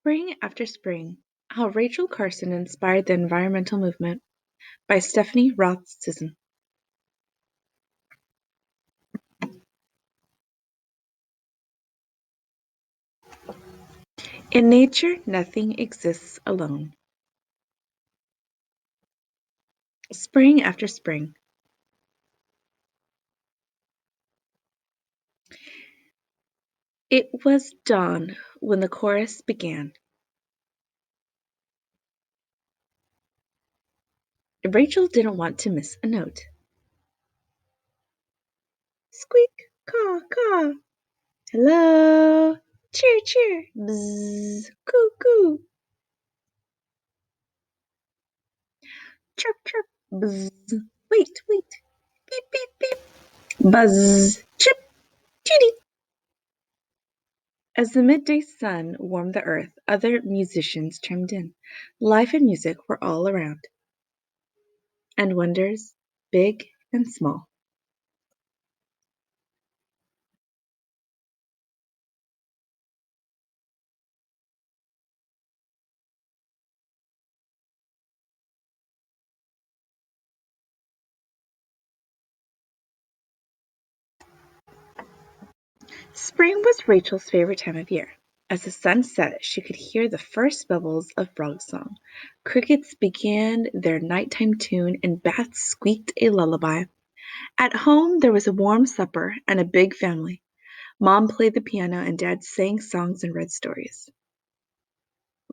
Spring After Spring: How Rachel Carson Inspired the Environmental Movement by Stephanie Roth Sisson. In nature, nothing exists alone. Spring after spring. It was dawn when the chorus began. Rachel didn't want to miss a note. Squeak, caw, caw. Hello. Cheer, cheer. Bzz, coo, coo. Chirp, chirp. Bzz. Wait, wait. Beep, beep, beep. Buzz. Chip, chitty. As the midday sun warmed the earth, other musicians chimed in. Life and music were all around, and wonders, big and small. Spring was Rachel's favorite time of year. As the sun set, she could hear the first bubbles of frog song. Crickets began their nighttime tune, and bats squeaked a lullaby. At home, there was a warm supper and a big family. Mom played the piano, and Dad sang songs and read stories.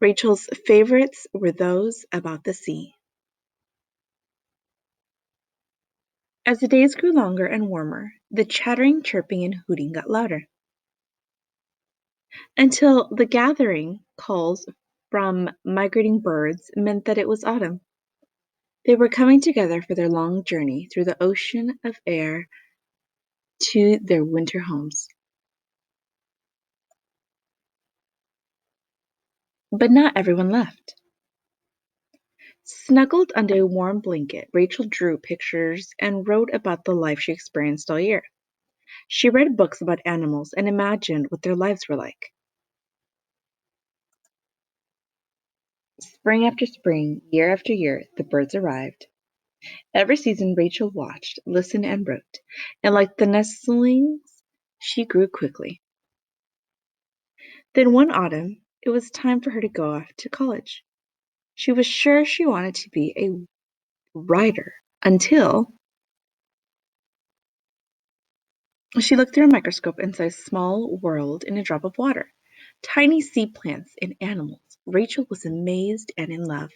Rachel's favorites were those about the sea. As the days grew longer and warmer, the chattering, chirping, and hooting got louder, until the gathering calls from migrating birds meant that it was autumn. They were coming together for their long journey through the ocean of air to their winter homes. But not everyone left. Snuggled under a warm blanket, Rachel drew pictures and wrote about the life she experienced all year. She read books about animals and imagined what their lives were like. Spring after spring, year after year, the birds arrived. Every season Rachel watched, listened, and wrote, and like the nestlings, she grew quickly. Then one autumn, it was time for her to go off to college. She was sure she wanted to be a writer until she looked through a microscope and saw a small world in a drop of water. Tiny sea plants and animals. Rachel was amazed and in love.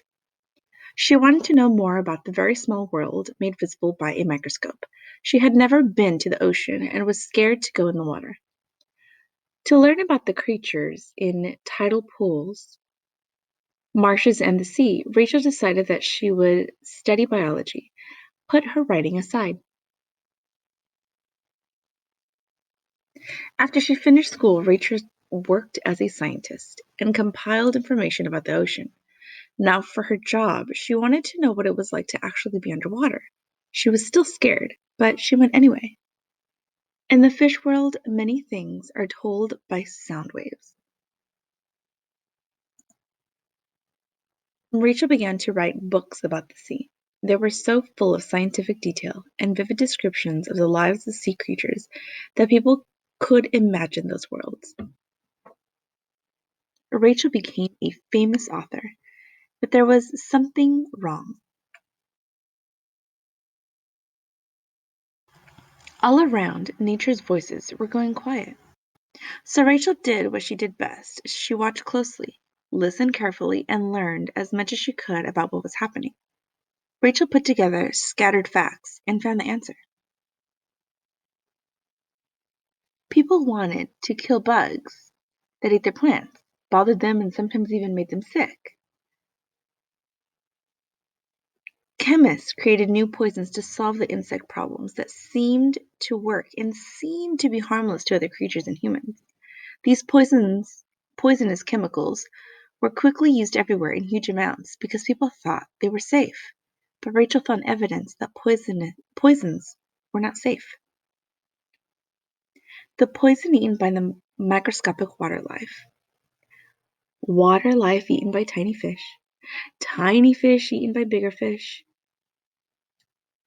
She wanted to know more about the very small world made visible by a microscope. She had never been to the ocean and was scared to go in the water. To learn about the creatures in tidal pools, marshes, and the sea, Rachel decided that she would study biology, put her writing aside. After she finished school, Rachel worked as a scientist and compiled information about the ocean. Now, for her job, she wanted to know what it was like to actually be underwater. She was still scared, but she went anyway. In the fish world, many things are told by sound waves. Rachel began to write books about the sea. They were so full of scientific detail and vivid descriptions of the lives of sea creatures that people could imagine those worlds. Rachel became a famous author, but there was something wrong. All around, nature's voices were going quiet. So Rachel did what she did best. She watched closely, listened carefully, and learned as much as she could about what was happening. Rachel put together scattered facts and found the answer. People wanted to kill bugs that ate their plants, bothered them, and sometimes even made them sick. Chemists created new poisons to solve the insect problems that seemed to work and seemed to be harmless to other creatures and humans. These poisonous chemicals were quickly used everywhere in huge amounts because people thought they were safe. But Rachel found evidence that poisons were not safe. The poison eaten by the microscopic water life Water life eaten by tiny fish eaten by bigger fish.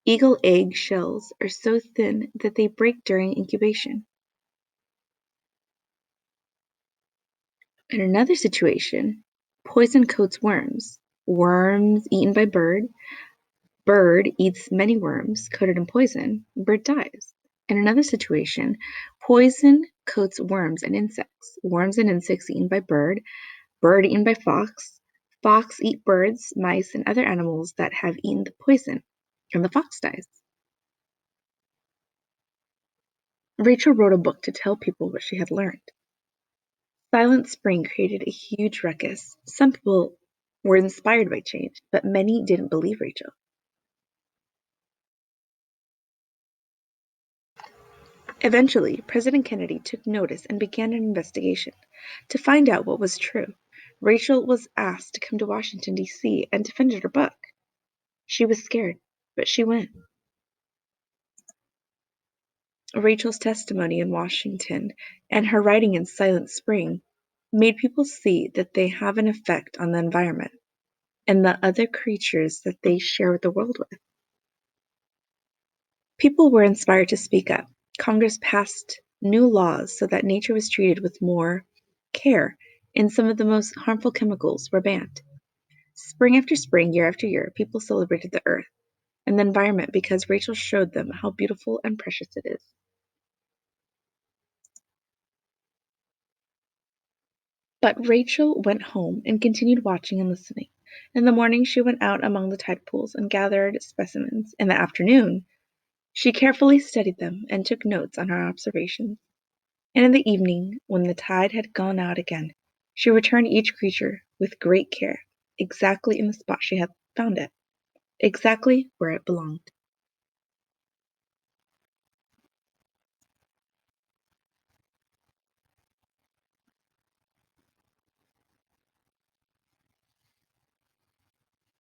Eagle egg shells are so thin that they break during incubation. In another situation, poison coats worms. Worms eaten by bird eats many worms coated in poison, bird dies. In another situation, poison coats worms and insects. Worms and insects eaten by bird eaten by fox eat birds, mice, and other animals that have eaten the poison, and the fox dies. Rachel wrote a book to tell people what she had learned. Silent Spring created a huge ruckus. Some people were inspired by change, but many didn't believe Rachel. Eventually, President Kennedy took notice and began an investigation to find out what was true. Rachel was asked to come to Washington, D.C. and defend her book. She was scared, but she went. Rachel's testimony in Washington and her writing in Silent Spring made people see that they have an effect on the environment and the other creatures that they share the world with. People were inspired to speak up. Congress passed new laws so that nature was treated with more care, and some of the most harmful chemicals were banned. Spring after spring, year after year, people celebrated the earth and the environment because Rachel showed them how beautiful and precious it is. But Rachel went home and continued watching and listening. In the morning, she went out among the tide pools and gathered specimens. In the afternoon, she carefully studied them and took notes on her observations. And in the evening, when the tide had gone out again, she returned each creature with great care, exactly in the spot she had found it, exactly where it belonged.